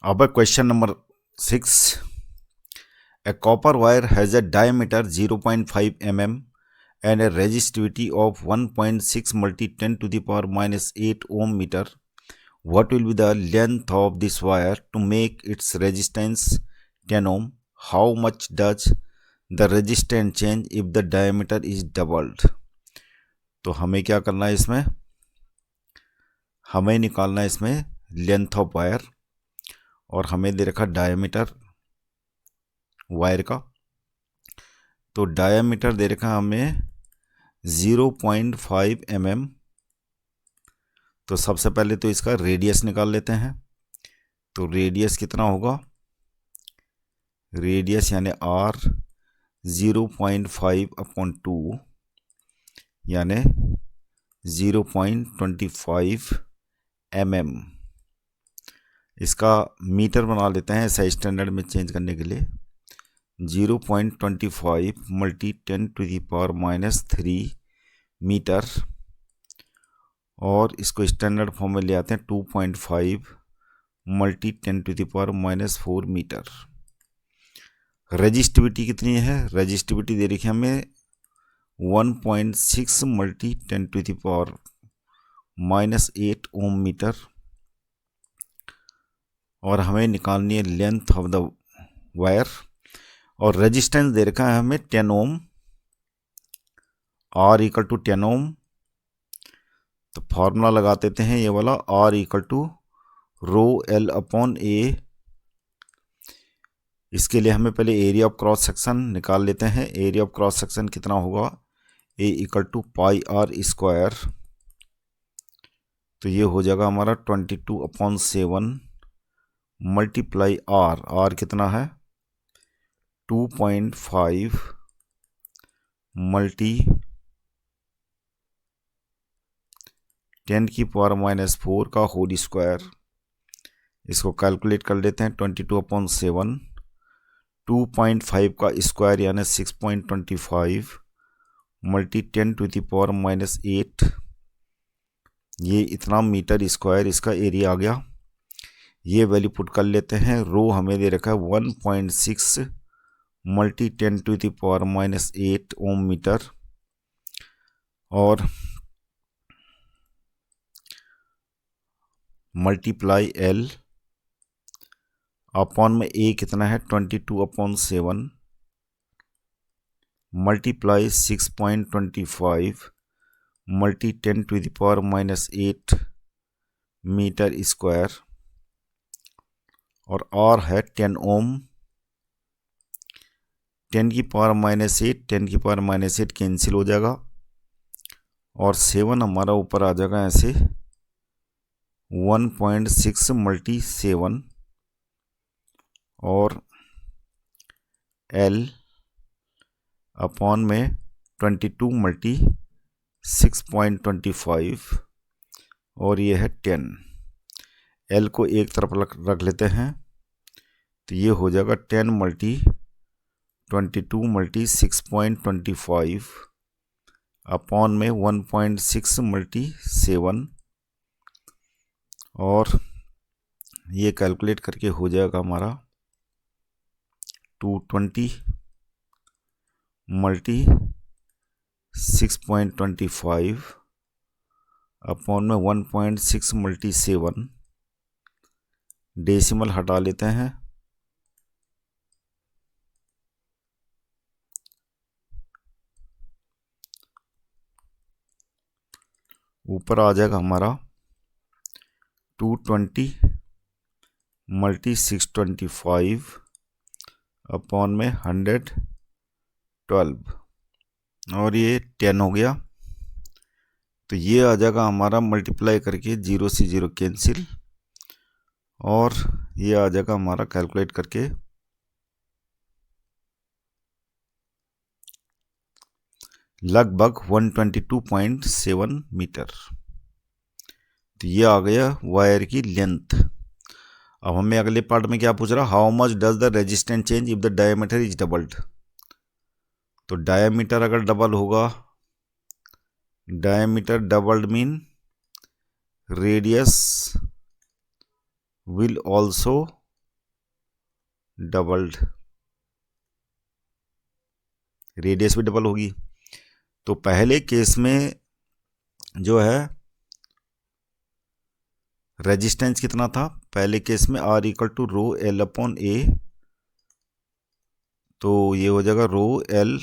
अब question number 6. A copper wire has a diameter 0.5 mm and a resistivity of 1.6 multi 10 to the power minus 8 ohm meter. What will be the length of this wire to make its resistance 10 ohm? How much does the resistance change if the diameter is doubled? तो हमें क्या करना है इसमें, हमें निकालना है इसमें लेंथ ऑफ वायर, और हमें दे रखा डायमीटर वायर का। तो डायमीटर दे रखा हमें 0.5 mm। तो सबसे पहले तो इसका रेडियस निकाल लेते हैं। तो रेडियस कितना होगा, रेडियस यानी r 0.5/2 यानी 0.25 mm। इसका मीटर बना लेते हैं ऐसा स्टैंडर्ड में चेंज करने के लिए। 0.25 multi 10 to the power minus 3 metre, और इसको स्टैंडर्ड फॉर्म में ले आते हैं 2.5 multi 10 to the power minus 4 metre. Resistivity कितनी है, रजिस्टिविटी दे रखी है हमें 1.6 multi 10 to the power minus 8 ohm metre, और हमें निकालनी है लेंथ ऑफ द वायर। और रेजिस्टेंस दे रखा है हमें 10 ohm, R equal to 10 ohm. तो फॉर्मूला लगा देते हैं ये वाला, R equal to rho L upon A। इसके लिए हमें पहले एरिया ऑफ क्रॉस सेक्शन निकाल लेते हैं। एरिया ऑफ क्रॉस सेक्शन कितना होगा, A equal to pi R square. तो ये हो जाएगा हमारा 22/7 मल्टीप्लाई R कितना है 2.5 मल्टी 10 की पावर माइनस 4 का होल स्क्वायर। इसको कैलकुलेट कर लेते हैं। 22/7 2.5 का स्क्वायर यानी 6.25 multi 10 to the power minus 8, ये इतना मीटर स्क्वायर इसका एरिया आ गया। ये वैल्यू पुट कर लेते हैं। रो हमें दे रखा है 1.6 multi 10 to the power minus 8 ohm metre, और मल्टीप्लाई L अपॉन में A कितना है 22/7 multiply 6.25 multi 10 to the power minus 8 metre square, और R है 10 ओम। 10 की पावर माइनस 8 10 की पावर माइनस 8 कैंसिल हो जाएगा, और 7 हमारा ऊपर आ जाएगा ऐसे 1.6 मल्टी 7, और L अपॉन में 22 मल्टी 6.25, और ये है 10। L को एक तरफ रख लेते हैं। तो ये हो जाएगा 10 मल्टी 22 मल्टी 6.25 अपॉन में 1.6 मल्टी 7, और ये कैलकुलेट करके हो जाएगा हमारा 220 मल्टी 6.25 अपॉन में 1.6 मल्टी 7। डेसिमल हटा लेते हैं। ऊपर आ जाएगा हमारा 220 मल्टी 625 अपॉन में 112, और ये 10 हो गया। तो ये आ जाएगा हमारा मल्टीप्लाई करके 0 से 0 कैंसिल, और ये आ जाएगा हमारा कैलकुलेट करके लगभग 122.7 मीटर। तो ये आ गया वायर की लेंथ। अब हमें अगले पार्ट में क्या पूछ रहा, how much does the resistance change if the diameter is doubled. तो डायमीटर अगर डबल होगा, diameter doubled mean radius will also doubled, radius भी डबल होगी। तो पहले केस में जो है रेजिस्टेंस कितना था, पहले केस में R equal to rho L upon A, तो ये हो जाएगा rho L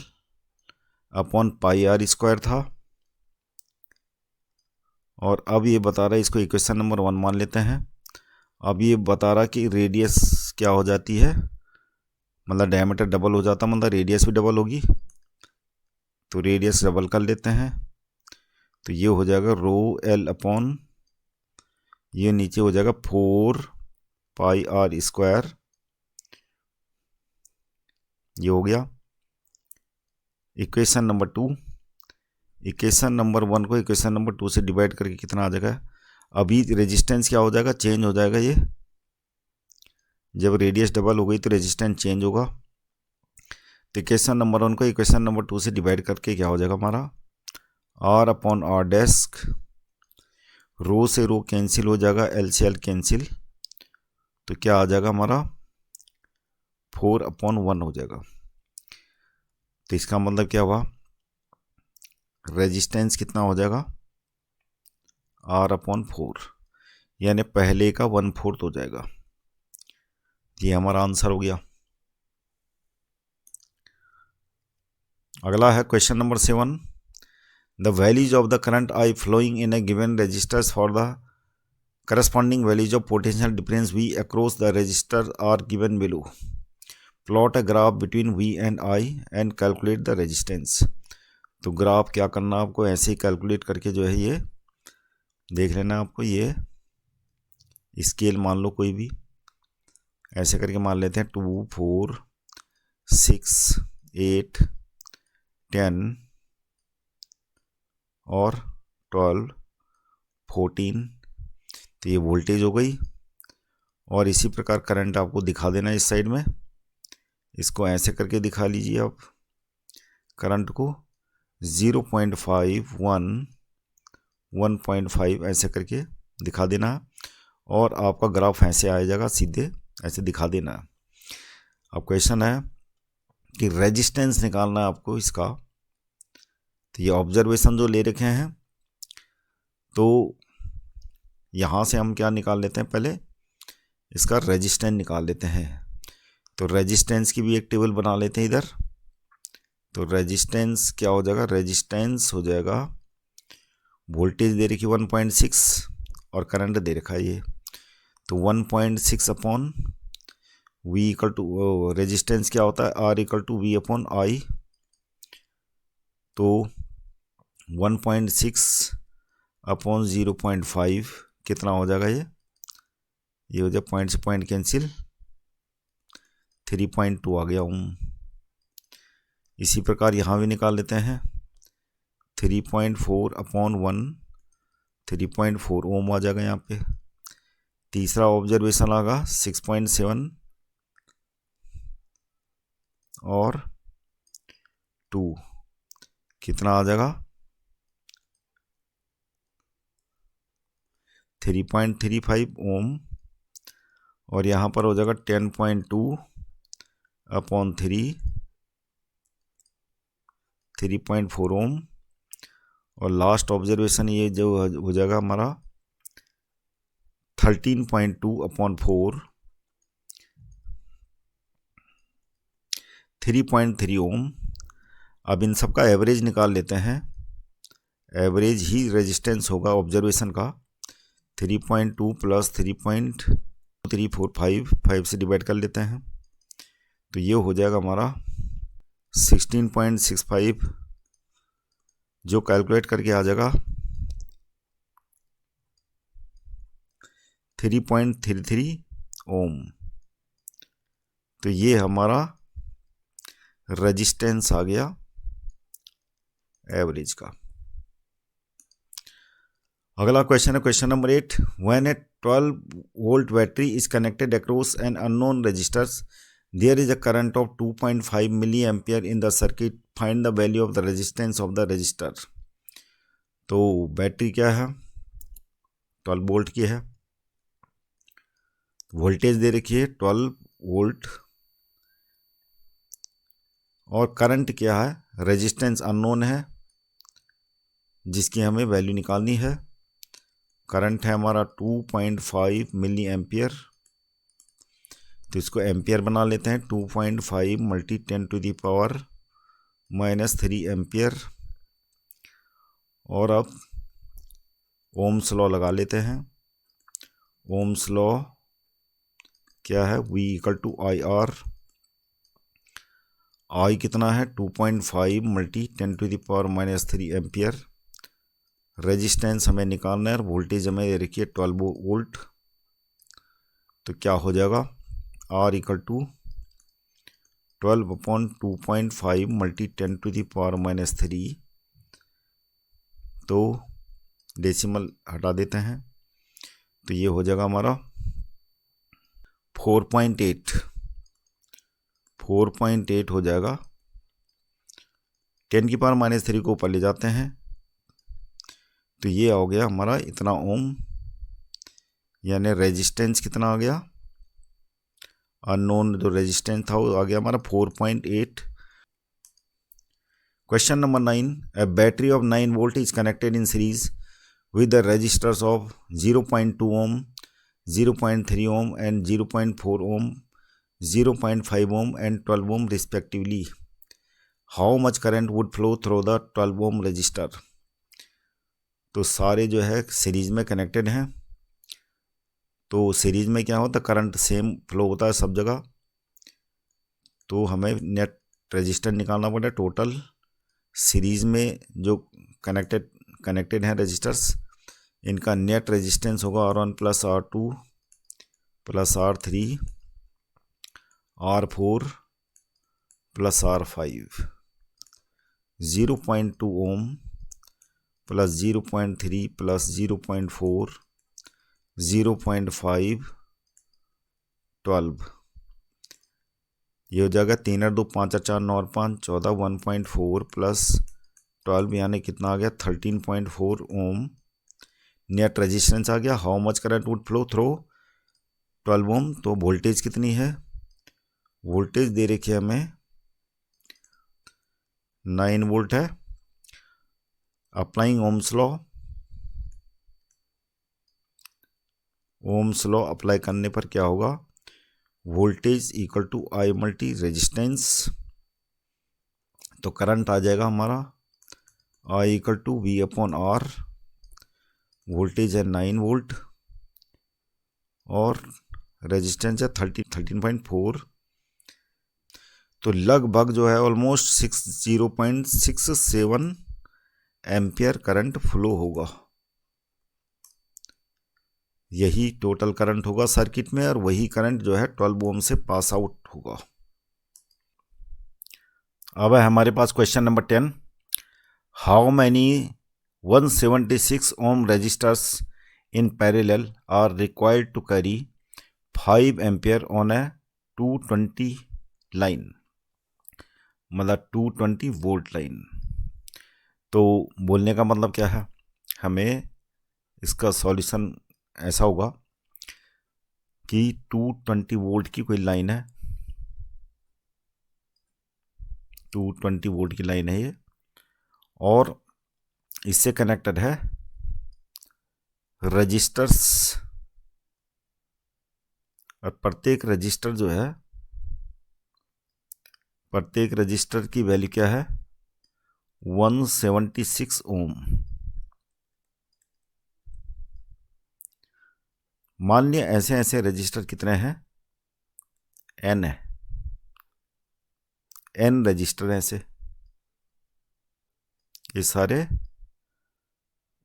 upon pi R square था। और अब ये बता रहा है, इसको इक्वेशन नंबर 1 मान लेते हैं। अब ये बता रहा कि रेडियस क्या हो जाती है, मतलब डायमीटर डबल हो जाता, मतलब रेडियस भी डबल होगी, तो रेडियस डबल कर लेते हैं। तो ये हो जाएगा रो एल अपॉन, ये नीचे हो जाएगा 4 पाई आर स्क्वायर, ये हो गया इक्वेशन नंबर 2। इक्वेशन नंबर 1 को इक्वेशन नंबर 2 से डिवाइड करके कितना आ जाएगा, अभी रेजिस्टेंस क्या हो जाएगा, चेंज हो जाएगा। ये जब रेडियस डबल हो गई तो रेजिस्टेंस चेंज होगा। तो इक्वेशन नंबर 1 को इक्वेशन नंबर 2 से डिवाइड करके क्या हो जाएगा हमारा, आर अपॉन आर डेस्क, रो से रो कैंसिल हो जाएगा, एल से एल कैंसिल, तो क्या आ जाएगा हमारा 4/1 हो जाएगा। तो इसका मतलब क्या हुआ, रेजिस्टेंस कितना हो जाएगा, R/4, यानी पहले का 1/4 हो जाएगा। ये हमारा आंसर हो गया। अगला है question number 7, the values of the current I flowing in a given resistors for the corresponding values of potential difference V across the resistor are given below. Plot a graph between V and I and calculate the resistance. तो graph क्या करना आपको, ऐसे ही calculate करके जो है ये देख लेना आपको। ये स्केल मान लो कोई भी, ऐसे करके मान लेते हैं 2, 4, 6, 8, 10 और 12, 14। तो ये वोल्टेज हो गई। और इसी प्रकार करंट आपको दिखा देना इस साइड में, इसको ऐसे करके दिखा लीजिए आप करंट को 0.5, 1, 1.5 ऐसे करके दिखा देना, और आपका ग्राफ ऐसे आ जाएगा, सीधे ऐसे दिखा देना। अब क्वेश्चन है कि रेजिस्टेंस निकालना है आपको इसका। तो ये ऑब्जर्वेशन जो ले रखे हैं, तो यहाँ से हम क्या निकाल लेते हैं, पहले इसका रेजिस्टेंस निकाल लेते हैं। तो रेजिस्टेंस की भी एक टेबल बना लेते हैं इधर। तो रेजिस्टेंस क्या हो जाएगा, रेजिस्टेंस हो जाएगा, वोल्टेज दे रखी 1.6 और करंट दे रखा है ये, तो 1.6 upon V equal to, resistance क्या होता है, R equal to V upon I. तो 1.6 अपॉन 0.5 कितना हो जाएगा, ये हो जाए पॉइंट से पॉइंट कैंसिल, 3.2 आ गया ओम। इसी प्रकार यहाँ भी निकाल लेते हैं, 3.4 अपॉन 1, 3.4 ओम आ जाएगा यहाँ पे। तीसरा ऑब्जर्वेशन आएगा 6.7 और 2, कितना आ जाएगा 3.35 ओम। और यहाँ पर हो जाएगा 10.2 अपॉन 3, 3.4 ओम। और लास्ट ऑब्जर्वेशन ये जो हो जाएगा हमारा 13.2 अपॉन 4, 3.3 ओम। अब इन सब का एवरेज निकाल लेते हैं, एवरेज ही रेजिस्टेंस होगा ऑब्जर्वेशन का। 3.2 प्लस 3.345, 5 से डिवाइड कर लेते हैं, तो ये हो जाएगा हमारा 16.65, जो कैलकुलेट करके आ जाएगा 3.33 ओम। तो ये हमारा रेजिस्टेंस आ गया एवरेज का। अगला क्वेश्चन है question number 8, when a 12 volt battery is connected across an unknown resistors, there is a current of 2.5 milliampere in the circuit, find the value of the resistance of the resistor. तो battery क्या है, 12 volt की है, voltage दे रखी है 12 volt, और current क्या है, रेजिस्टेंस अननोन है जिसकी हमें वैल्यू निकालनी है। करंट है हमारा 2.5 मिली एम्पियर, तो इसको एम्पियर बना लेते हैं। 2.5 मल्टी 10⁻³ एम्पियर। और अब ओम्स लॉ लगा लेते हैं। ओम्स लॉ क्या है, V = IR। आई कितना है, 2.5 मल्टी 10⁻³ एम्पियर। रेजिस्टेंस हमें निकालना है और वोल्टेज हमें ये रखिए 12 वोल्ट। तो क्या हो जाएगा, R = 12/2.5 मल्टी 10⁻³ तो डेसिमल हटा देते हैं, तो ये हो जाएगा हमारा 4.8 हो जाएगा। 10⁻³ को ऊपर ले जाते हैं तो ये हो गया हमारा इतना ओम, यानी रेजिस्टेंस कितना आ गया, अननोन जो रेजिस्टेंस था वो आ गया हमारा 4.8। Question number 9, A battery of 9 volt is connected in series with the resistors of 0.2 ohm, 0.3 ohm and 0.4 ohm, 0.5 ohm and 12 ohm respectively. How much current would flow through the 12 ohm resistor? तो सारे जो है series में connected हैं, तो series में क्या होता है, करंट सेम फ्लो होता है सब जगह। तो हमें नेट रेजिस्टेंस निकालना पड़ेगा। टोटल सीरीज में जो कनेक्टेड हैं रजिस्टर्स, इनका नेट रेजिस्टेंस होगा R1 + R2 + R3 R4 + R5, 0.2 ohm + 0.3 + 0.4 0.5 12। ये हो जाएगा 3 और 2 5 और 4 9 और 5 14, 1.4 + 12 यानी कितना आ गया 13.4 ओम नेट रेजिस्टेंस आ गया। How much current would flow through 12 ओम, तो वोल्टेज कितनी है, वोल्टेज दे रखी है हमें 9 वोल्ट है। अप्लाइंग ओम्स लॉ अप्लाई करने पर क्या होगा, वोल्टेज = I मल्टी रेजिस्टेंस। तो करंट आ जाएगा हमारा I = V/R। वोल्टेज है 9 वोल्ट और रेजिस्टेंस है 13.4। तो लगभग जो है ऑलमोस्ट 0.67 एम्पियर करंट फ्लो होगा। यही टोटल करंट होगा सर्किट में और वही करंट जो है 12 ओम से पास आउट होगा। अब है हमारे पास question number 10, how many 176 ohm resistors in parallel are required to carry 5 ampere on a 220 line, मतलब 220 वोल्ट लाइन। तो बोलने का मतलब क्या है, हमें इसका सॉल्यूशन ऐसा होगा कि 220 वोल्ट की कोई लाइन है, 220 वोल्ट की लाइन है ये, और इससे कनेक्टेड है रजिस्टर्स, और प्रत्येक रजिस्टर जो है, प्रत्येक रजिस्टर की वैल्यू क्या है 176 ओम। मान लिया ऐसे ऐसे रजिस्टर कितने हैं, n है, n रजिस्टर ऐसे, ये सारे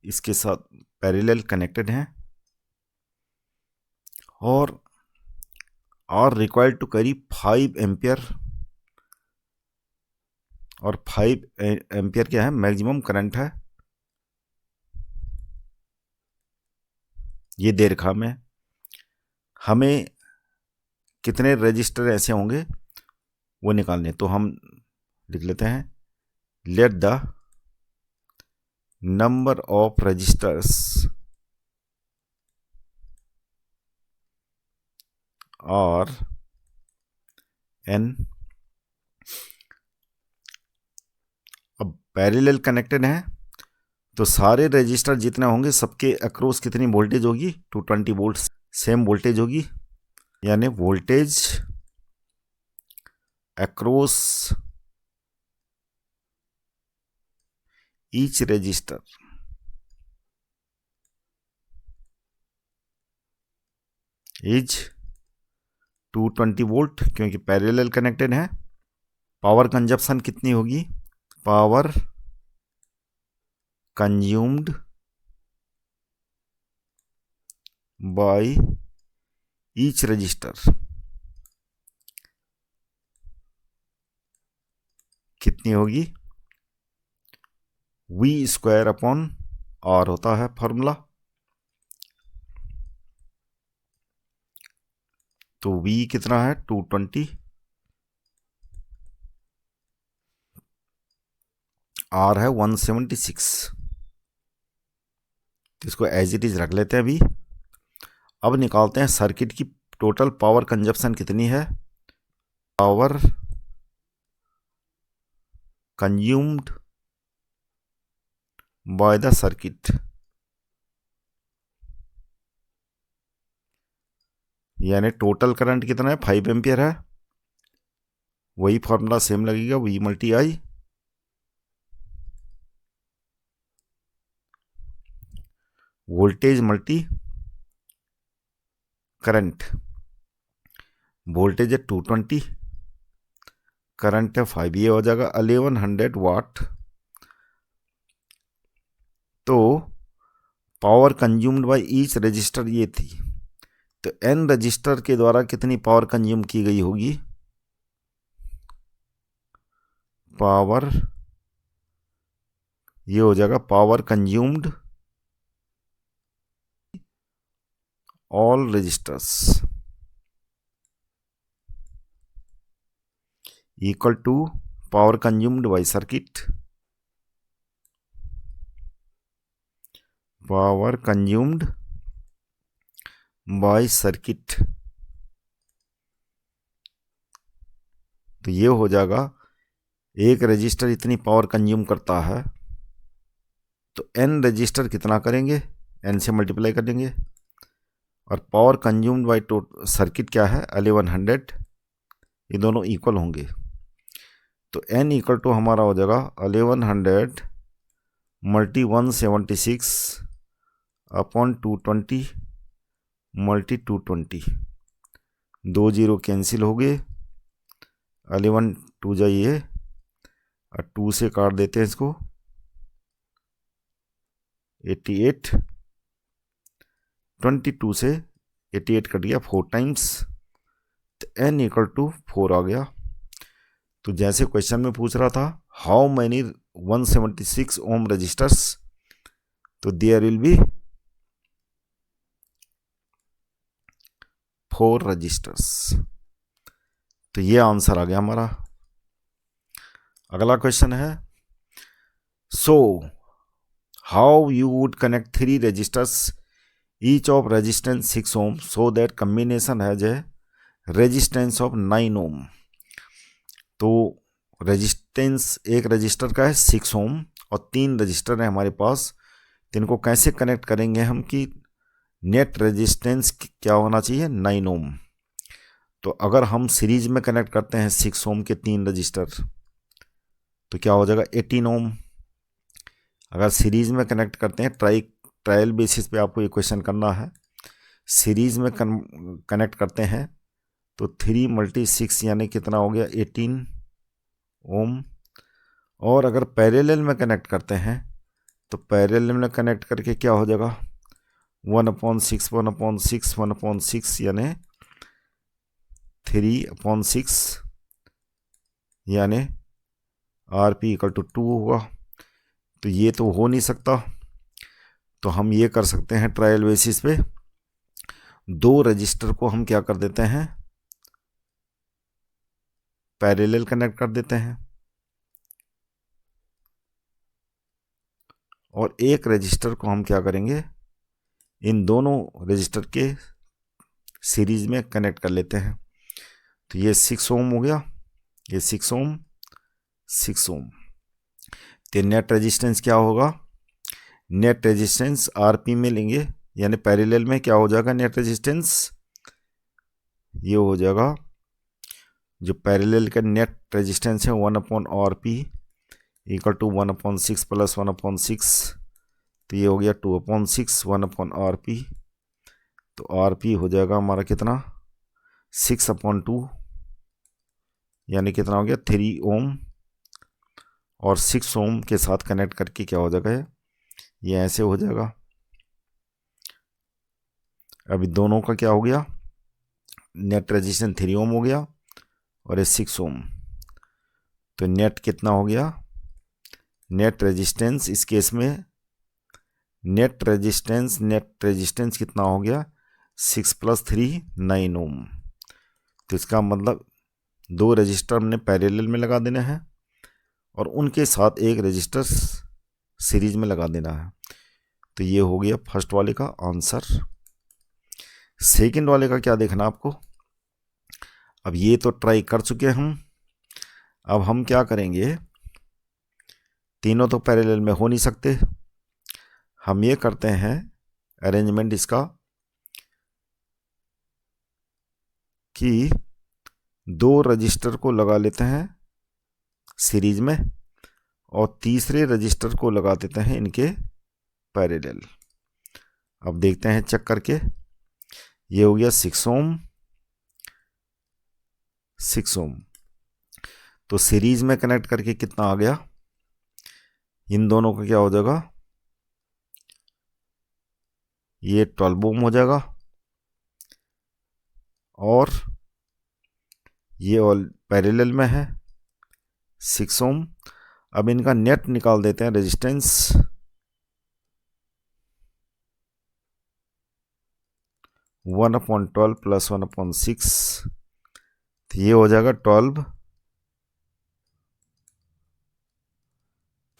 इसके साथ पैरेलल कनेक्टेड हैं और are required to carry 5 ampere, और 5 एम्पियर क्या है, मैक्सिमम करंट है, ये दे रखा में। हमें कितने रजिस्टर ऐसे होंगे वो निकालने, तो हम लिख लेते हैं, let the number of resistors और n पैरेलल कनेक्टेड हैं तो सारे रजिस्टर जितने होंगे सबके अक्रॉस कितनी वोल्टेज होगी, 220 वोल्ट सेम वोल्टेज होगी, यानी voltage across each resistor is 220 volt, क्योंकि पैरेलल कनेक्टेड है। पावर कंजप्शन कितनी होगी, power consumed by each resistor कितनी होगी, V² अपॉन R होता है फॉर्मूला। तो V कितना है 220, R है 176। तो इसको एज इट इज रख लेते हैं अभी। अब निकालते हैं सर्किट की टोटल पावर कंजप्शन कितनी है, power consumed by the circuit, यानी टोटल करंट कितना है 5 एम्पियर है, वही फॉर्मूला सेम लगेगा, V multi I voltage multi current. Voltage है 220, करंट है 5, ये हो जाएगा 1100 वाट। तो power consumed by each resistor ये थी, तो N रजिस्टर के द्वारा कितनी पावर कंज्यूम की गई होगी, पावर ये हो जाएगा power consumed all resistors equal to power consumed by circuit, power consumed by circuit. तो ये हो जाएगा एक रजिस्टर इतनी पावर कंज्यूम करता है, तो N रजिस्टर कितना करेंगे, N से मल्टीप्लाई करेंगे, और पावर कंज्यूम्ड बाय सर्किट क्या है 1100, ये दोनों इक्वल होंगे। तो N इक्वल टू हमारा हो जाएगा 1100 multi 176 upon 220 multi 220, 2 zero cancel हो गए, 11 2 जाइए और 2 से काट देते हैं इसको, 88, 22 से 88 कट गया 4 टाइम्स, तो N इक्वल टू 4 आ गया। तो जैसे क्वेश्चन में पूछ रहा था हाउ मैनी 176 ओम रजिस्टर्स, तो देयर विल बी 4 रजिस्टर्स। तो ये आंसर आ गया हमारा। अगला क्वेश्चन है, so how you would connect 3 resistors each of resistance 6 ohm so that combination has a resistance of 9 ohm. तो रेजिस्टेंस एक रजिस्टर का है 6 ओम और 3 रजिस्टर है हमारे पास, तो इनको कैसे कनेक्ट करेंगे हम कि नेट रेजिस्टेंस क्या होना चाहिए 9 ओम। तो अगर हम सीरीज में कनेक्ट करते हैं 6 ओम के 3 रजिस्टर तो क्या हो जाएगा 18 ओम। अगर सीरीज में कनेक्ट करते हैं, ट्रायल बेसिस पे आपको ये क्वेश्चन करना है, सीरीज में कनेक्ट करते हैं तो 3 मल्टी 6 यानी कितना हो गया 18 ओम। और अगर पैरेलल में कनेक्ट करते हैं तो पैरेलल में कनेक्ट करके क्या हो जाएगा 1/6 1/6 1/6 यानी 3/6 यानी RP इक्वल टू 2 होगा। तो ये तो हो नहीं सकता, तो हम ये कर सकते हैं ट्रायल बेसिस पे 2 रजिस्टर को हम क्या कर देते हैं पैरेलल कनेक्ट कर देते हैं, और एक रजिस्टर को हम क्या करेंगे इन दोनों रजिस्टर के सीरीज में कनेक्ट कर लेते हैं। तो ये 6 ओम हो गया, ये 6 ओम 6 ओम, तो नेट रेजिस्टेंस क्या होगा, नेट रेजिस्टेंस आरपी में लेंगे, यानी पैरेलल में क्या हो जाएगा नेट रेजिस्टेंस, ये हो जाएगा जो पैरेलल का नेट रेजिस्टेंस है 1/RP इक्वल टू 1/6 प्लस 1/6, तो ये हो गया 2/6 1/RP। तो RP हो जाएगा हमारा कितना 6/2, यानी कितना हो गया 3 ओम, और 6 ओम के साथ कनेक्ट करके क्या हो जाएगा ये ऐसे हो जाएगा। अभी दोनों का क्या हो गया, नेट रेजिस्टेंस 3 ओम हो गया और ये 6 ओम, तो नेट कितना हो गया, नेट रेजिस्टेंस इस केस में नेट रेजिस्टेंस कितना हो गया 6 + 3 9 ओम। तो इसका मतलब 2 रजिस्टर हमने पैरेलल में लगा देना है और उनके साथ एक रजिस्टर सीरीज में लगा देना है। तो ये हो गया फर्स्ट वाले का आंसर। सेकंड वाले का क्या देखना आपको, अब ये तो ट्राई कर चुके हम, अब हम क्या करेंगे, तीनों तो पैरेलल में हो नहीं सकते, हम ये करते हैं अरेंजमेंट इसका कि 2 रजिस्टर को लगा लेते हैं सीरीज में और तीसरे रजिस्टर को लगा देते हैं इनके पैरेलल। अब देखते हैं चेक करके, ये हो गया 6 ओम 6 ओम, तो सीरीज में कनेक्ट करके कितना आ गया, इन दोनों का क्या हो जाएगा, ये 12 ओम हो जाएगा और ये ऑल पैरेलल में है 6 ओम। अब इनका नेट निकाल देते हैं रेजिस्टेंस, 1/12 प्लस 1/6, तो ये हो जाएगा 12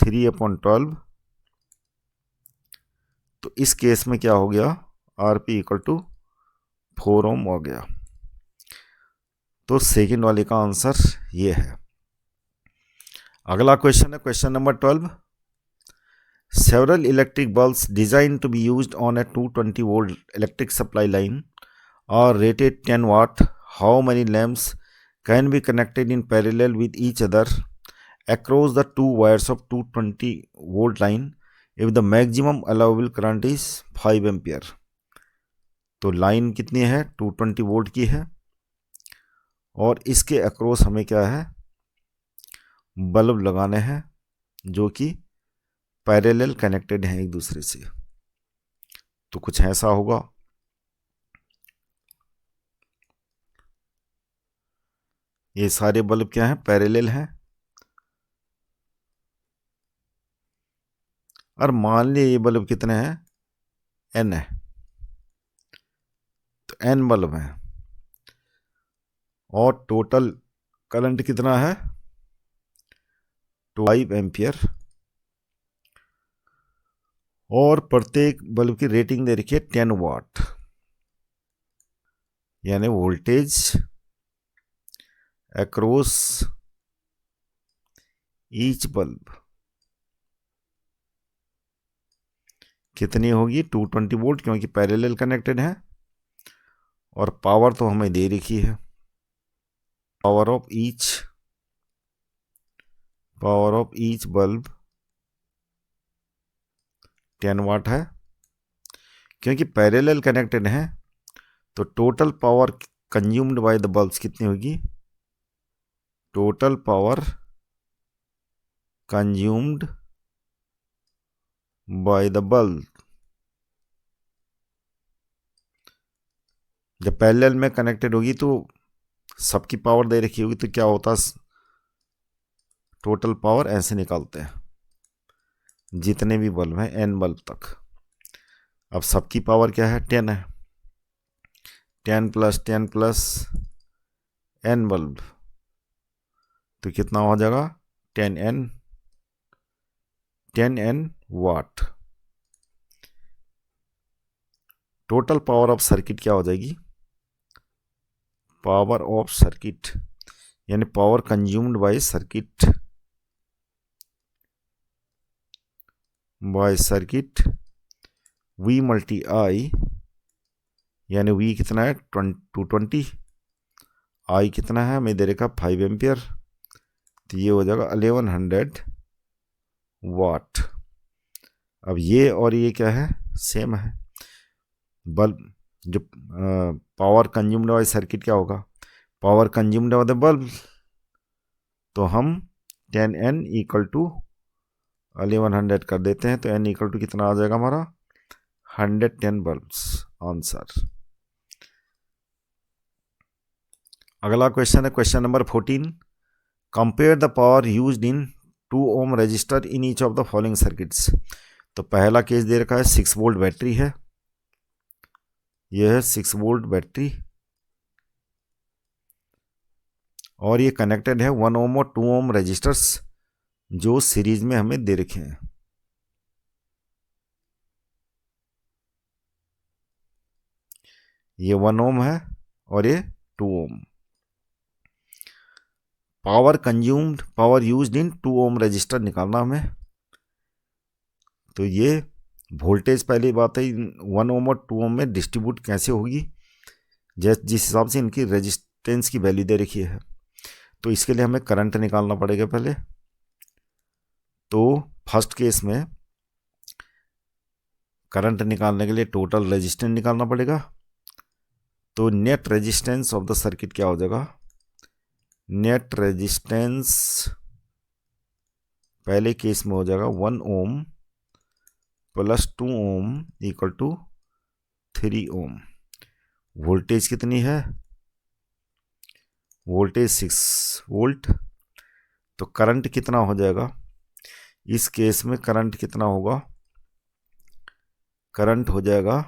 3/12। तो इस केस में क्या हो गया, RP इक्वल टू 4 ओम हो गया। तो सेकेंड वाले का आंसर ये है। अगला क्वेश्चन है question number 12। Several electric bulbs designed to be used on a 220 volt electric supply line are rated 10 watt. How many lamps can be connected in parallel with each other across the two wires of 220 volt line if the maximum allowable current is 5 ampere? तो line कितनी है 220 volt की है और इसके across हमें क्या है बल्ब लगाने हैं जो कि पैरेलल कनेक्टेड हैं एक दूसरे से। तो कुछ ऐसा होगा, ये सारे बल्ब क्या हैं पैरेलल हैं, और मान लीजिए ये बल्ब कितने हैं n है, तो n बल्ब हैं और टोटल करंट कितना है 5 एम्पियर और प्रत्येक बल्ब की रेटिंग दे रखी है 10 वाट, यानी वोल्टेज अक्रॉस ईच बल्ब कितनी होगी 220 वोल्ट, क्योंकि पैरेलल कनेक्टेड है और पावर तो हमें दे रखी है, पावर ऑफ ईच बल्ब 10 वाट है। क्योंकि पैरेलल कनेक्टेड है तो total power consumed by the bulbs कितनी होगी, total power consumed by the bulb, जब पैरेलल में कनेक्टेड होगी तो सबकी पावर दे रखी होगी, तो क्या होता टोटल पावर ऐसे निकालते हैं जितने भी बल्ब हैं n बल्ब तक। अब सबकी पावर क्या है 10 है, 10 + 10 + n बल्ब, तो कितना हो जाएगा 10n watt. Total power of circuit क्या हो जाएगी, पावर ऑफ सर्किट यानी power consumed by circuit by circuit V multi I, यानी V कितना है 220, I कितना है हमें दे रखा 5 एम्पियर, तो ये हो जाएगा 1100 वाट। अब ये और ये क्या है, सेम है। बल्ब जो पावर कंज्यूम्ड बाय सर्किट क्या होगा, power consumed by the bulb, तो हम 10N इक्वल टू 1100 कर देते हैं, तो N इक्वल टू कितना आ जाएगा हमारा 110 बल्ब्स। आंसर। अगला क्वेश्चन है क्वेश्चन नंबर 14। Compare the power used in 2 ohm resistor in each of the following circuits. तो पहला केस दे रखा है 6 वोल्ट बैटरी है, यह है 6 वोल्ट बैटरी, और ये कनेक्टेड है 1 ओम और 2 ओम रजिस्टर्स जो सीरीज में हमें दे रखे हैं। ये 1 ओम है और ये 2 ohm. Power consumed, power used in 2 ohm resistor निकालना हमें। तो ये वोल्टेज पहली बात है 1 ओम और 2 ओम में डिस्ट्रीब्यूट कैसे होगी, जिस हिसाब से इनकी रेजिस्टेंस की वैल्यू दे रखी है। तो इसके लिए हमें करंट निकालना पड़ेगा पहले। तो फर्स्ट केस में करंट निकालने के लिए टोटल रेजिस्टेंस निकालना पड़ेगा। तो net resistance of the circuit क्या हो जाएगा, नेट रेजिस्टेंस पहले केस में हो जाएगा 1 ohm plus 2 ohm equal to 3 ohm. Voltage कितनी है, वोल्टेज 6 वोल्ट। तो करंट कितना हो जाएगा, इस केस में करंट कितना होगा, करंट हो जाएगा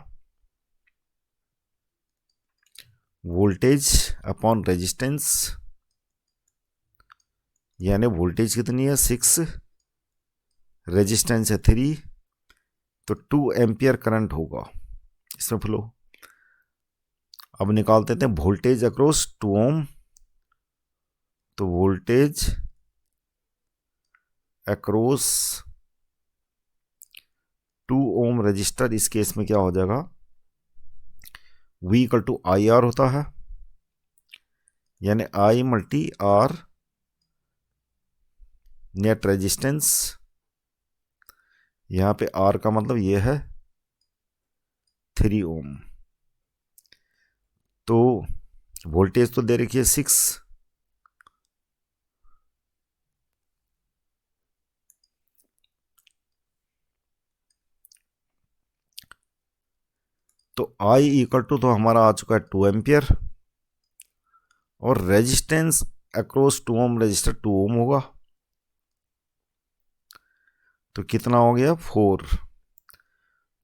वोल्टेज अपॉन रेजिस्टेंस, यानी वोल्टेज कितनी है 6, रेजिस्टेंस है 3, तो 2 एम्पियर करंट होगा इसमें फ्लो। अब निकाल देते हैं वोल्टेज अक्रॉस 2 ओम। तो वोल्टेज अक्रॉस 2 ओम रजिस्टर, इस केस में क्या हो जाएगा, V equal to I R होता है, यानी I multi R net resistance. यहां पे R का मतलब ये है 3 ओम। तो वोल्टेज तो दे रखी है 6, तो I इक्वल टू तो हमारा आ चुका है 2 एम्पियर, और रेजिस्टेंस अक्रॉस 2 ओम रजिस्टर 2 ओम होगा, तो कितना हो गया 4।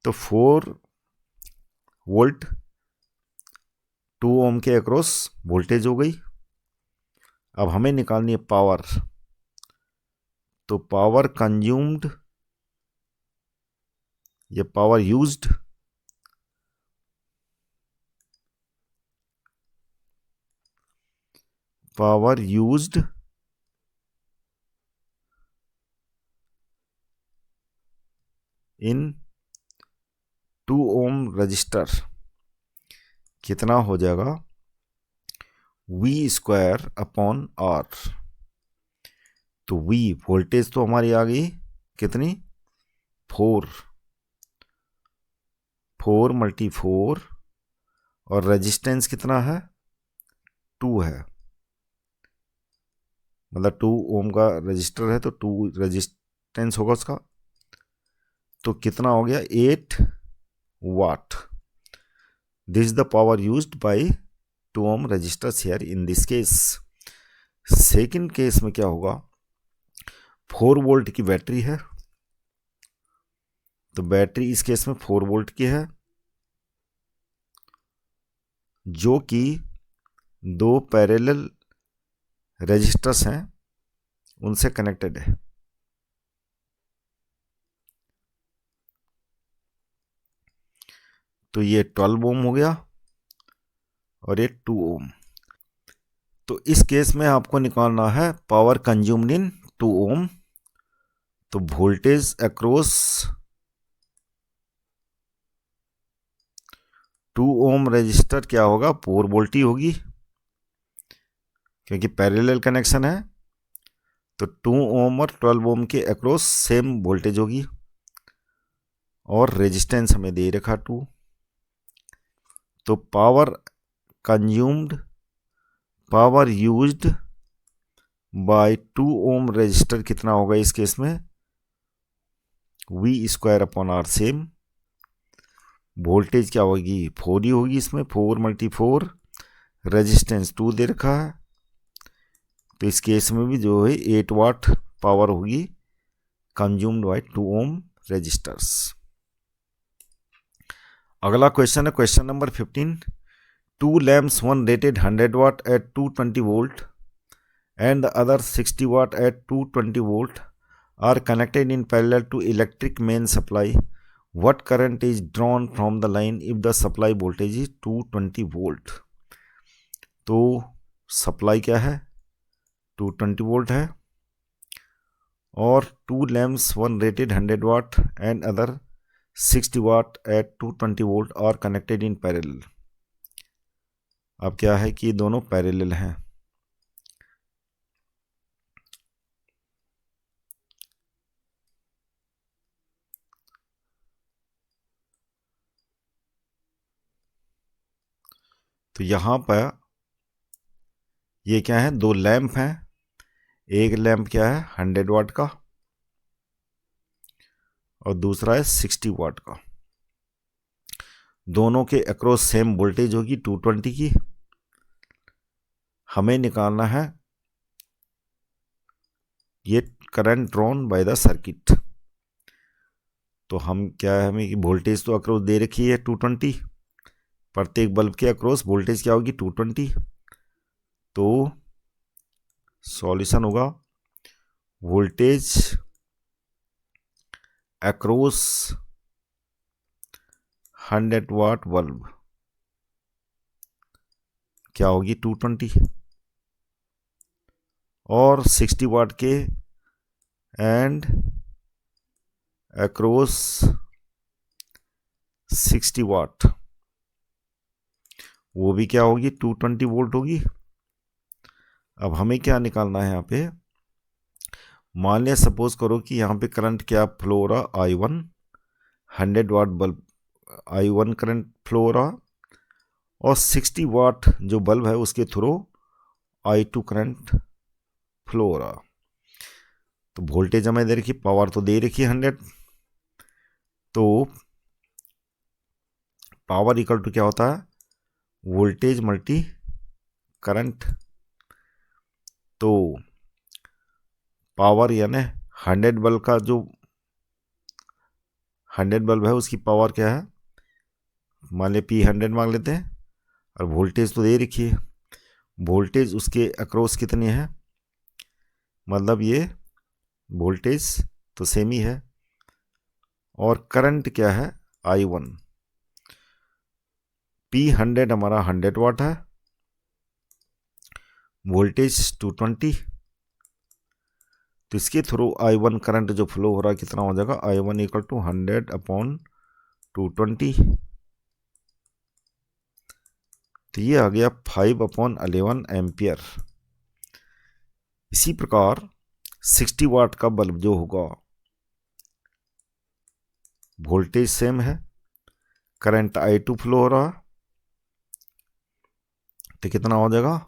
तो 4 वोल्ट 2 ओम के अक्रॉस वोल्टेज हो गई। अब हमें निकालनी है पावर। तो पावर कंज्यूम्ड या power used, power used in 2 ohm resistor कितना हो जाएगा, V स्क्वायर अपॉन R। तो V वोल्टेज तो हमारी आ गई कितनी 4, 4 मल्टी 4, और रेजिस्टेंस कितना है 2 है, मतलब 2 ओम का रजिस्टर है तो 2 रेजिस्टेंस होगा उसका। तो कितना हो गया 8 watt. This is the power used by 2 ohm resistors here in this case. Second case में क्या होगा, 4 वोल्ट की बैटरी है, तो बैटरी इस केस में 4 वोल्ट की है, जो कि 2 पैरेलल रजिस्टर्स हैं उनसे कनेक्टेड है। तो ये 12 ओम हो गया और ये 2 ओम। तो इस केस में आपको निकालना है पावर कंज्यूम्ड इन 2 ओम। तो वोल्टेज अक्रॉस 2 ओम रेजिस्टर क्या होगा, 4 वोल्ट ही होगी, क्योंकि पैरेलल कनेक्शन है। तो 2 ओम और 12 ओम के अक्रॉस सेम वोल्टेज होगी, और रेजिस्टेंस हमें दे रखा 2। तो power consumed, power used by 2 ohm resistor कितना होगा इस केस में, V²/R सेम। वोल्टेज क्या होगी, 4 ही होगी, इसमें 4 × 4, रेजिस्टेंस 2 दे रखा है, तो इस केस में भी जो है 8 वाट पावर होगी कंज्यूम्ड बाय 2 ओम रेजिस्टर्स। अगला क्वेश्चन है question number 15। 2 lamps, one rated 100 watt at 220 volt and the other 60 watt at 220 volt are connected in parallel to electric main supply. What current is drawn from the line if the supply voltage is 220 volt? तो supply क्या है, 220 volt है, और 2 lamps, one rated 100 watt and other 60 watt at 220 volt are connected in parallel. अब क्या है कि दोनों पैरेलल हैं। तो यहां पर ये क्या है, 2 लैंप हैं। एक लैंप क्या है 100 वाट का और दूसरा है 60 वाट का। दोनों के अक्रॉस सेम वोल्टेज होगी 220 की। हमें निकालना है ये current drawn by the circuit. तो हम क्या है, हमें वोल्टेज तो अक्रॉस दे रखी है 220, प्रत्येक बल्ब के अक्रॉस वोल्टेज क्या होगी 220। तो सॉल्यूशन होगा वोल्टेज अक्रॉस 100 वाट बल्ब क्या होगी 220, और 60 वाट के एंड अक्रॉस 60 वाट वो भी क्या होगी 220 वोल्ट होगी। अब हमें क्या निकालना है यहाँ पे, मान लिया सपोज करो कि यहाँ पे करंट क्या फ्लो हो रहा, I1 100 वाट बल्ब I1 करंट फ्लो हो रहा, और 60 वाट जो बल्ब है उसके थ्रू I2 करंट फ्लो हो रहा। तो वोल्टेज हमें दे रखी, पावर तो दे रखी 100, तो पावर इक्वल टू क्या होता है, वोल्टेज मल्टी करंट। तो पावर यानी 100 बल्ब का जो 100 बल्ब है उसकी पावर क्या है, मान लिया P100 मांग लेते हैं, और वोल्टेज तो दे रखी है, वोल्टेज उसके अक्रॉस कितनी है, मतलब ये वोल्टेज तो सेम ही है, और करंट क्या है I1। P100 हमारा 100 वाट है, वोल्टेज 220, तो इसके थ्रू I1 करंट जो फ्लो हो रहा है कितना हो जाएगा, I1 = 100/220। तो ये आ गया 5/11 एम्पियर। इसी प्रकार 60 वाट का बल्ब जो होगा, वोल्टेज सेम है, करंट I2 फ्लो हो रहा, तो कितना हो जाएगा,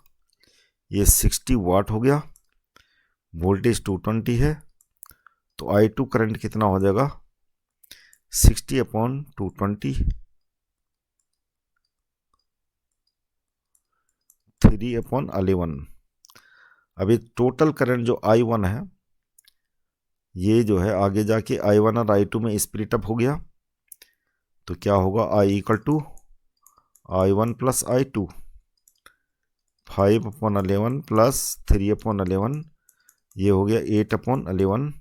ये 60 वाट हो गया, वोल्टेज 220 है, तो I2 करंट कितना हो जाएगा 60/220, 3/11। अभी टोटल करंट जो I1 है, ये जो है आगे जाके I1 और I2 में स्प्लिट अप हो गया, तो क्या होगा, I = I1 + I2, 5/11 + 3/11, ये हो गया 8/11,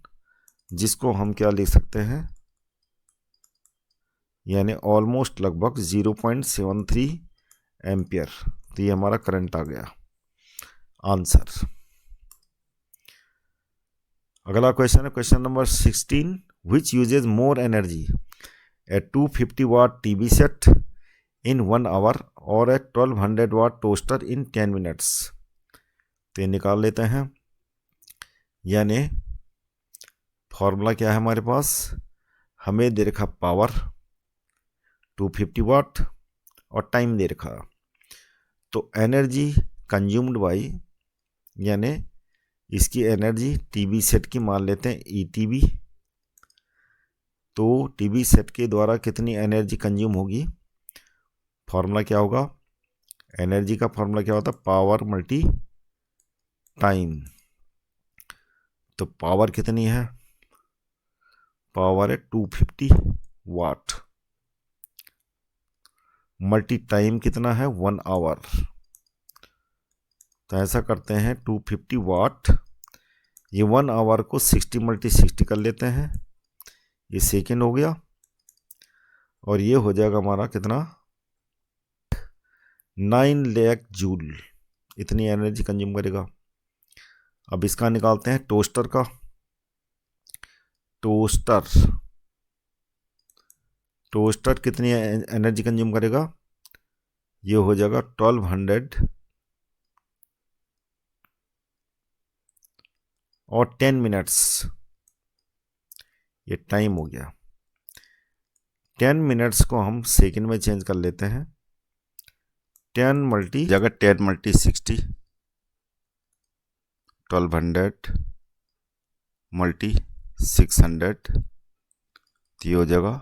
जिसको हम क्या लिख सकते हैं, यानी ऑलमोस्ट लगभग 0.73 एम्पियर। तो ये हमारा करंट आ गया आंसर। अगला क्वेश्चन है question number 16। Which uses more energy, a 250 watt TV set, in 1 hour और a 1200 watt toaster in 10 minutes. तो ये निकाल लेते हैं। यानी फॉर्मूला क्या है हमारे पास, हमें दे रखा पावर 250 वाट और टाइम दे रखा, तो एनर्जी कंज्यूम्ड बाई, यानी इसकी एनर्जी टीवी सेट की मान लेते हैं ईटीबी। तो टीवी सेट के द्वारा कितनी एनर्जी कंज्यूम होगी, फॉर्मूला क्या होगा, एनर्जी का फॉर्मूला क्या होता है, पावर मल्टी टाइम। तो पावर कितनी है, पावर है 250 वाट, मल्टी टाइम कितना है 1 आवर। तो ऐसा करते हैं 250 वाट, ये 1 आवर को 60 मल्टी 60 कर लेते हैं, ये सेकेंड हो गया, और ये हो जाएगा हमारा कितना 9 लाख जूल, इतनी एनर्जी कंज्यूम करेगा। अब इसका निकालते हैं टोस्टर का। टोस्टर कितनी एनर्जी कंज्यूम करेगा, ये हो जाएगा 1200 और 10 मिनट्स, ये टाइम हो गया। 10 मिनट्स को हम सेकंड में चेंज कर लेते हैं, 10 मल्टी जगह 10 मल्टी 60, 1200 मल्टी 600, तो ये हो जाएगा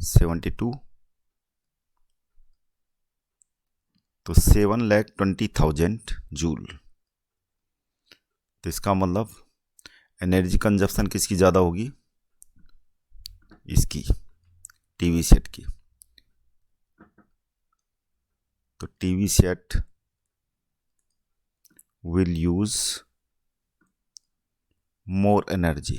72, तो 7,20,000 जूल। तो इसका मतलब एनर्जी कंजप्शन किसकी ज़्यादा होगी, इसकी टीवी सेट की। तो TV set will use more energy।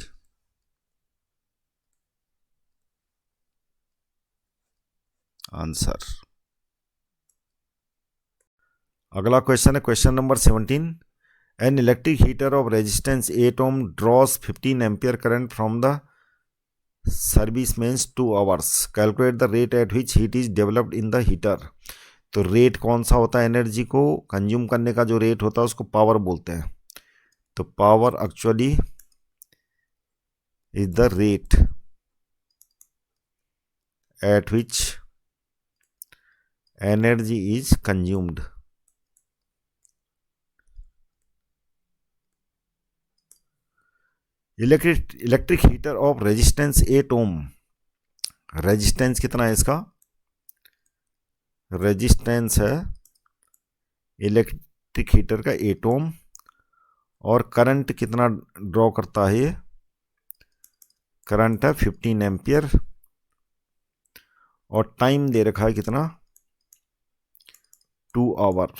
Answer. अगला क्वेश्चन है question number 17। An electric heater of resistance 8 ohm ड्रॉस 15 ampere current from the service means 2 hours। Calculate the rate at which heat is developed in the heater. तो rate कौन सा होता है, energy को consume करने का जो रेट होता है उसको पावर बोलते हैं। तो power actually is the rate at which energy is consumed. Electric heater of resistance 8 ohm, resistance कितना है इसका, रेजिस्टेंस है इलेक्ट्रिक हीटर का 8 ohm, और करंट कितना ड्रॉ करता है, ये करंट है 15 एम्पियर, और टाइम दे रखा है कितना 2 आवर।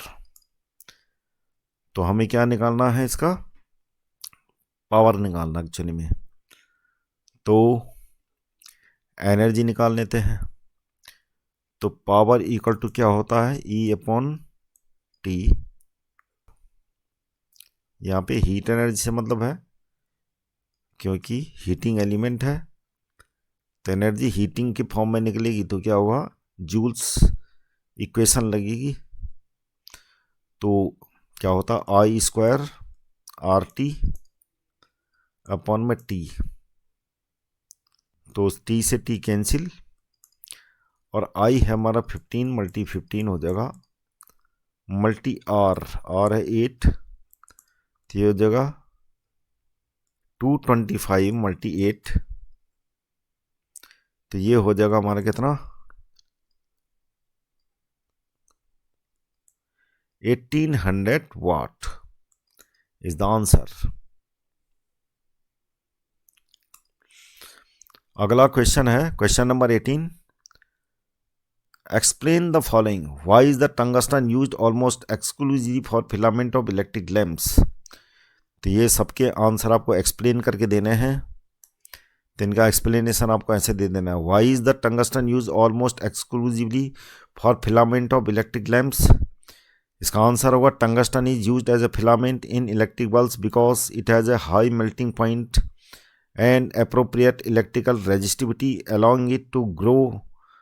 तो हमें क्या निकालना है, इसका पावर निकालना एक्चुअली में। तो एनर्जी निकाल लेते हैं। तो पावर इक्वल टू क्या होता है, E/T। यहाँ पे हीट एनर्जी से मतलब है, क्योंकि हीटिंग एलिमेंट है, तो एनर्जी हीटिंग के फॉर्म में निकलेगी, तो क्या होगा जूल्स इक्वेशन लगेगी। तो क्या होता I² RT अपॉन में T, तो T से T कैंसिल, और I है हमारा 15 मल्टी 15 हो जाएगा, मल्टी R है 8, तो ये हो जाएगा 225 मल्टी 8, तो ये हो जाएगा हमारा कितना 1800 वाट इज द आंसर। अगला क्वेश्चन है question number 18। Explain the following, why is the tungsten used almost exclusively for filament of electric lamps. तो ये सबके आंसर आपको एक्सप्लेन करके देने हैं, तो इनका एक्सप्लेनेशन आपको ऐसे दे देना है। Why is the tungsten use almost exclusively for filament of electric lamps. इसका आंसर होगा tungsten is used as a filament in electric bulbs because it has a high melting point and appropriate electrical resistivity, allowing it to grow, 2. It is a highly conductive material, 3. It is a very high resistivity, allowing it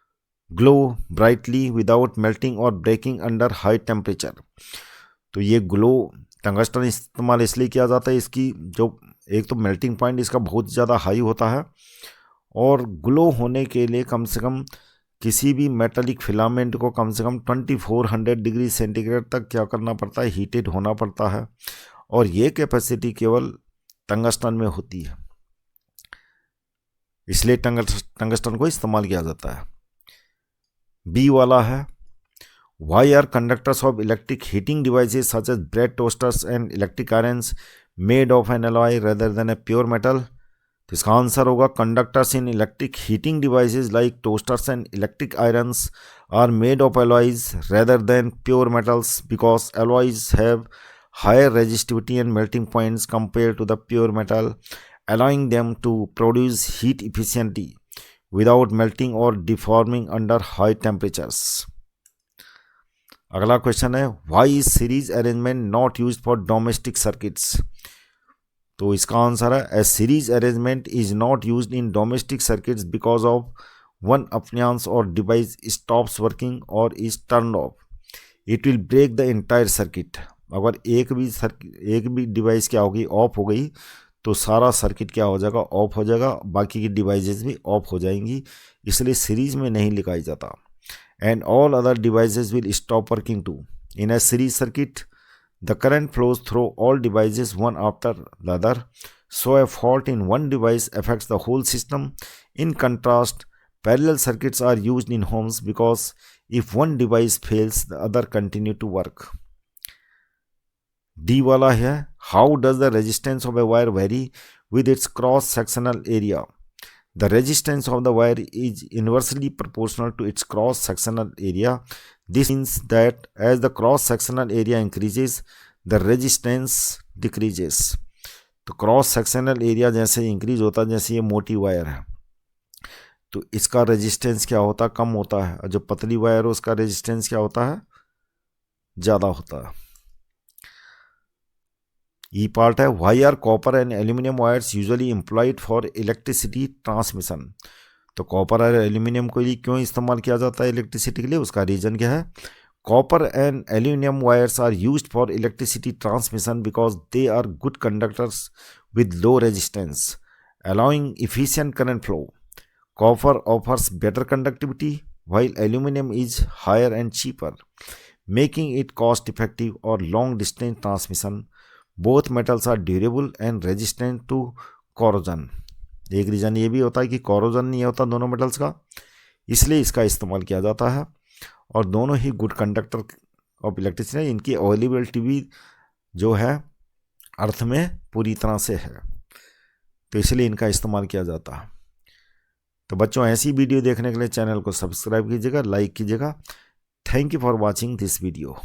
to grow glow brightly without melting और breaking under high temperature. तो ये glow tungsten इस्तेमाल इसलिए किया जाता है, इसकी जो एक तो मेल्टिंग पॉइंट इसका बहुत ज़्यादा हाई होता है, और ग्लो होने के लिए कम से कम किसी भी मेटालिक फिलामेंट को कम से कम 2400 डिग्री सेंटीग्रेड तक क्या करना पड़ता है, हीटेड होना पड़ता है, और ये कैपेसिटी केवल टंगस्टन में होती है, इसलिए टंगस्टन को इस्तेमाल किया जाता है। बी वाला है, why are conductors of electric heating devices such as bread toasters and electric irons made of an alloy rather than a pure metal. तो इसका आंसर होगा conductors in electric heating devices like toasters and electric irons are made of alloys rather than pure metals because alloys have higher resistivity and melting points compared to the pure metal, allowing them to produce heat efficiently without melting or deforming under high temperatures. अगला question है, why is series arrangement not used for domestic circuits. तो इसका answer है, a series arrangement is not used in domestic circuits because of one appliance or device stops working or is turn off, it will break the entire circuit. अगर एक भी device क्या होगी, of हो गई, तो सारा सर्किट क्या हो जाएगा, ऑफ हो जाएगा, बाकी की डिवाइसेस भी ऑफ हो जाएंगी, इसलिए सीरीज में नहीं लिखाई जाता। And all other devices will stop working too. In a series circuit the current flows through all devices one after the other, so a fault in one device affects the whole system. In contrast, parallel circuits are used in homes because if one device fails, the other continue to work. D वाला है, how does the resistance of a wire vary with its cross sectional area? The resistance of the wire is inversely proportional to its cross sectional area. This means that as the cross sectional area increases, the resistance decreases. तो cross sectional area जैसे increase होता है, जैसे ये मोटी wire है तो इसका रेजिस्टेंस क्या होता है, कम होता है, और जो पतली वायर है उसका रेजिस्टेंस क्या होता है, ज़्यादा होता है। ई पार्ट है, why are copper and aluminium wires usually employed for electricity transmission. तो कॉपर और एल्यूमिनियम को क्यों इस्तेमाल किया जाता है इलेक्ट्रिसिटी के लिए, उसका रीजन क्या है। Copper and aluminium wires are used for electricity transmission because they are good conductors with low resistance allowing efficient current flow. Copper offers better conductivity while aluminum is higher and cheaper, making it cost effective or long distance transmission. Both metals are durable and resistant to corrosion. एक reason ये भी होता है कि corrosion नहीं होता दोनों metals का, इसलिए इसका इस्तेमाल किया जाता है, और दोनों ही गुड कंडक्टर ऑफ इलेक्ट्रिसिटी है। इनकी अवेलेबिलिटी भी जो है अर्थ में पूरी तरह से है, तो इसलिए इनका इस्तेमाल किया जाता है। तो बच्चों, ऐसी वीडियो देखने के लिए चैनल को सब्सक्राइब कीजिएगा, लाइक कीजिएगा। Thank you for watching this video.